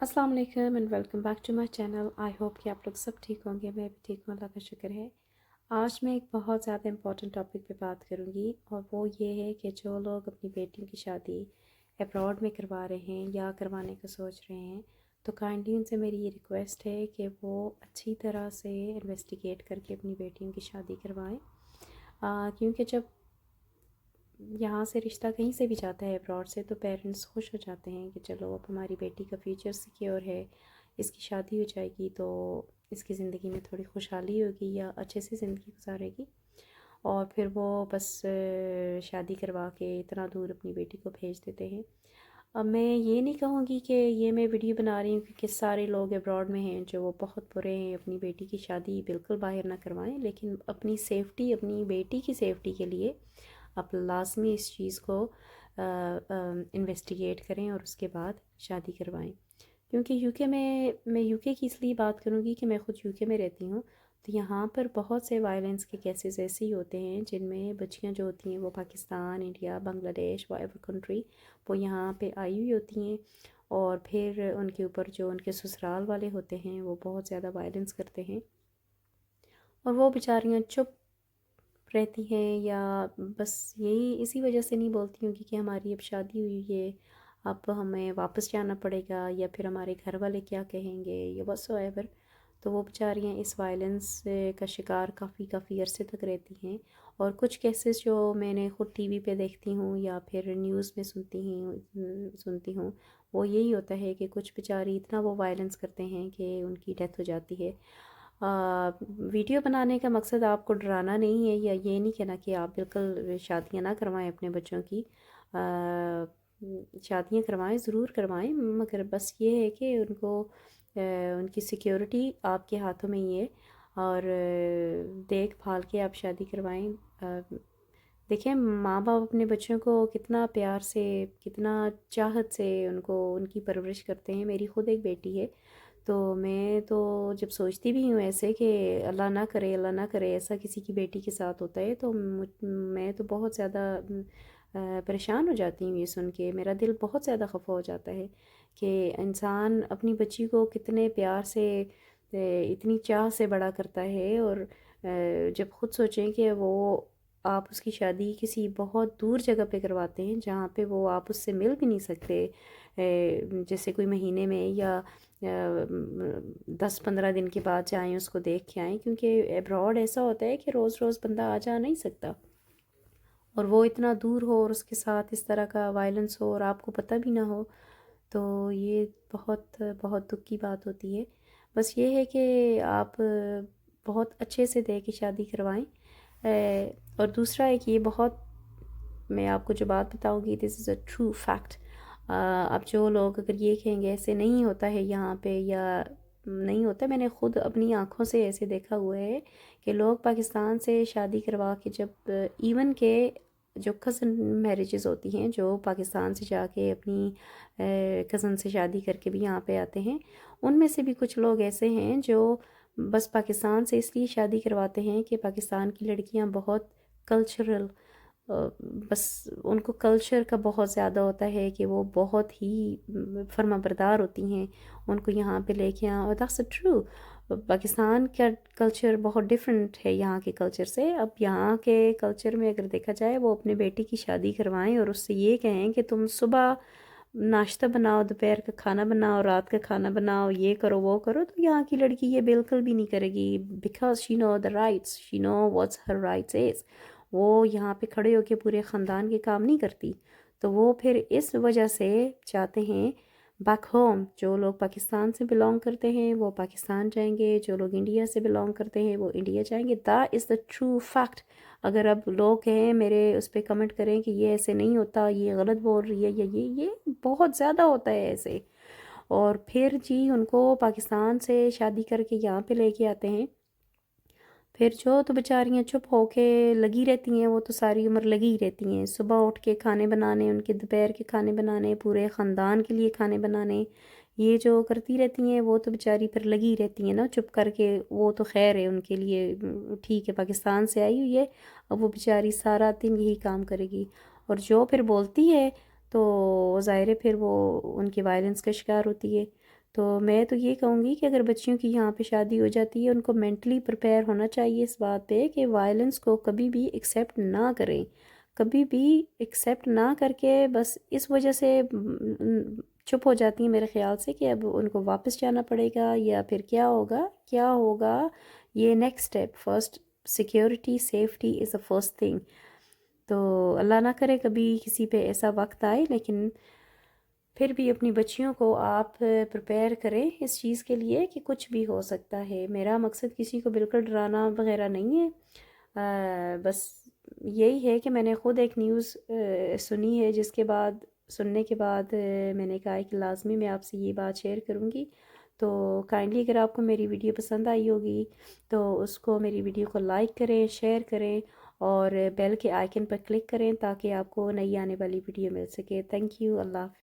अस्सलाम वालेकुम and welcome back to my channel. I hope कि आप लोग सब ठीक होंगे। मैं भी ठीक हूँ, अल्लाह का शुक्र है। आज मैं एक बहुत ज़्यादा इम्पॉर्टेंट टॉपिक पे बात करूँगी और वो ये है कि जो लोग अपनी बेटियों की शादी अब्रॉड में करवा रहे हैं या करवाने का सोच रहे हैं, तो काइंडली उनसे मेरी ये रिक्वेस्ट है कि वो अच्छी तरह से इन्वेस्टिगेट करके अपनी बेटियों की शादी करवाएँ, क्योंकि जब यहाँ से रिश्ता कहीं से भी जाता है अब्रॉड से, तो पेरेंट्स खुश हो जाते हैं कि चलो अब हमारी बेटी का फ्यूचर सिक्योर है, इसकी शादी हो जाएगी तो इसकी ज़िंदगी में थोड़ी खुशहाली होगी या अच्छे से ज़िंदगी गुजारेगी। और फिर वो बस शादी करवा के इतना दूर अपनी बेटी को भेज देते हैं। अब मैं ये नहीं कहूँगी कि ये मैं वीडियो बना रही हूँ क्योंकि सारे लोग अब्रॉड में हैं जो वो बहुत बुरे हैं, अपनी बेटी की शादी बिल्कुल बाहर ना करवाएं, लेकिन अपनी सेफ़्टी, अपनी बेटी की सेफ़्टी के लिए आप लाजमी इस चीज़ को इन्वेस्टिगेट करें और उसके बाद शादी करवाएं। क्योंकि यूके में, मैं यूके की इसलिए बात करूँगी कि मैं ख़ुद यूके में रहती हूँ, तो यहाँ पर बहुत से वायलेंस के केसेस ऐसे ही होते हैं जिनमें बच्चियाँ जो होती हैं वो Pakistan, India, Bangladesh, Viber country, वो यहाँ पे आई हुई होती हैं और फिर उनके ऊपर जो उनके ससुराल वाले होते हैं वो बहुत ज़्यादा वायलेंस करते हैं और वो बेचारियाँ चुप रहती हैं या बस यही इसी वजह से नहीं बोलती हूँ कि हमारी अब शादी हुई है, अब हमें वापस जाना पड़ेगा या फिर हमारे घर वाले क्या कहेंगे या व्हाटसोएवर। तो वो बेचारियाँ इस वायलेंस का शिकार काफ़ी अरसे तक रहती हैं। और कुछ केसेस जो मैंने ख़ुद टीवी पे देखती हूँ या फिर न्यूज़ में सुनती हूँ, वो यही होता है कि कुछ बेचारी इतना वो वायलेंस करते हैं कि उनकी डेथ हो जाती है। वीडियो बनाने का मकसद आपको डराना नहीं है या ये नहीं कहना कि आप बिल्कुल शादियां ना करवाएं अपने बच्चों की। शादियां करवाएं, ज़रूर करवाएं, मगर बस ये है कि उनको उनकी सिक्योरिटी आपके हाथों में ही है और देख भाल के आप शादी करवाएं। देखें, माँ बाप अपने बच्चों को कितना प्यार से, कितना चाहत से उनको उनकी परवरिश करते हैं। मेरी ख़ुद एक बेटी है, तो मैं तो जब सोचती भी हूँ ऐसे कि अल्लाह ना करे ऐसा किसी की बेटी के साथ होता है, तो मैं तो बहुत ज़्यादा परेशान हो जाती हूँ ये सुन के। मेरा दिल बहुत ज़्यादा खफा हो जाता है कि इंसान अपनी बच्ची को कितने प्यार से, इतनी चाह से बड़ा करता है और जब ख़ुद सोचें कि वो आप उसकी शादी किसी बहुत दूर जगह पे करवाते हैं जहाँ पे वो आप उससे मिल भी नहीं सकते, जैसे कोई महीने में या 10-15 दिन के बाद जाएं, उसको देख के आएँ, क्योंकि अब्रॉड ऐसा होता है कि रोज़ रोज़ बंदा आ जा नहीं सकता और वो इतना दूर हो और उसके साथ इस तरह का वायलेंस हो और आपको पता भी ना हो, तो ये बहुत बहुत दुख की बात होती है। बस ये है कि आप बहुत अच्छे से देख के शादी करवाएं। और दूसरा एक ये बहुत, मैं आपको जो बात बताऊंगी this is a true fact. अब जो लोग अगर ये कहेंगे ऐसे नहीं होता है यहाँ पे या नहीं होता, मैंने ख़ुद अपनी आँखों से ऐसे देखा हुआ है कि लोग पाकिस्तान से शादी करवा के जब इवन के जो कज़न मैरिजेस होती हैं, जो पाकिस्तान से जाके अपनी कज़न से शादी करके भी यहाँ पे आते हैं, उनमें से भी कुछ लोग ऐसे हैं जो बस पाकिस्तान से इसलिए शादी करवाते हैं कि पाकिस्तान की लड़कियाँ बहुत कल्चरल, बस उनको कल्चर का बहुत ज़्यादा होता है कि वो बहुत ही फर्माबरदार होती हैं, उनको यहाँ पे लेके आए। और दैट्स ट्रू, पाकिस्तान का कल्चर बहुत डिफरेंट है यहाँ के कल्चर से। अब यहाँ के कल्चर में अगर देखा जाए, वो अपने बेटी की शादी करवाएं और उससे ये कहें कि तुम सुबह नाश्ता बनाओ, दोपहर का खाना बनाओ, रात का खाना बनाओ, ये करो वो करो, तो यहाँ की लड़की ये बिल्कुल भी नहीं करेगी। Because she know the rights, she know what's her rights is. वो यहाँ पे खड़े होके पूरे ख़ानदान के काम नहीं करती। तो वो फिर इस वजह से चाहते हैं बैक होम, जो लोग पाकिस्तान से बिलोंग करते हैं वो पाकिस्तान जाएंगे, जो लोग इंडिया से बिलोंग करते हैं वो इंडिया जाएंगे। That is the true fact. अगर अब लोग कहें, मेरे उस पर कमेंट करें कि ये ऐसे नहीं होता, ये गलत बोल रही है, या ये बहुत ज़्यादा होता है ऐसे। और फिर जी उनको पाकिस्तान से शादी करके यहाँ पे लेके आते हैं, फिर जो तो बेचारियाँ चुप होके लगी रहती हैं, वो तो सारी उम्र लगी ही रहती हैं। सुबह उठ के खाने बनाने, उनके दोपहर के खाने बनाने, पूरे ख़ानदान के लिए खाने बनाने, ये जो करती रहती हैं, वो तो बेचारी फिर लगी ही रहती हैं ना चुप करके। वो तो खैर है उनके लिए, ठीक है, पाकिस्तान से आई हुई है, अब वो बेचारी सारा दिन यही काम करेगी। और जो फिर बोलती है तो ज़ाहिर है फिर वो उनके वायलेंस का शिकार होती है। تو میں تو یہ کہوں گی کہ اگر بچیوں کی یہاں پہ شادی ہو جاتی ہے ان کو مینٹلی پریپیئر ہونا چاہیے اس بات پہ کہ وائلنس کو کبھی بھی ایکسیپٹ نہ کریں، کبھی بھی ایکسیپٹ نہ کر کے بس اس وجہ سے چپ ہو جاتی ہیں میرے خیال سے کہ اب ان کو واپس جانا پڑے گا یا پھر کیا ہوگا. یہ next step, first security safety is a first thing. تو اللہ نہ کرے کبھی کسی پہ ایسا وقت آئے، لیکن پھر بھی اپنی بچیوں کو آپ پریپیئر کریں اس چیز کے لیے کہ کچھ بھی ہو سکتا ہے. میرا مقصد کسی کو بالکل ڈرانا وغیرہ نہیں ہے، بس یہی ہے کہ میں نے خود ایک نیوز سنی ہے جس کے بعد سننے کے بعد میں نے کہا کہ لازمی میں آپ سے یہ بات شیئر کروں گی. تو کائنڈلی اگر آپ کو میری ویڈیو پسند آئی ہوگی تو اس کو میری ویڈیو کو لائک کریں، شیئر کریں اور بیل کے آئیکن پر کلک کریں تاکہ آپ کو نئی آنے والی ویڈیو مل سکے. Thank you. اللہ حافظ.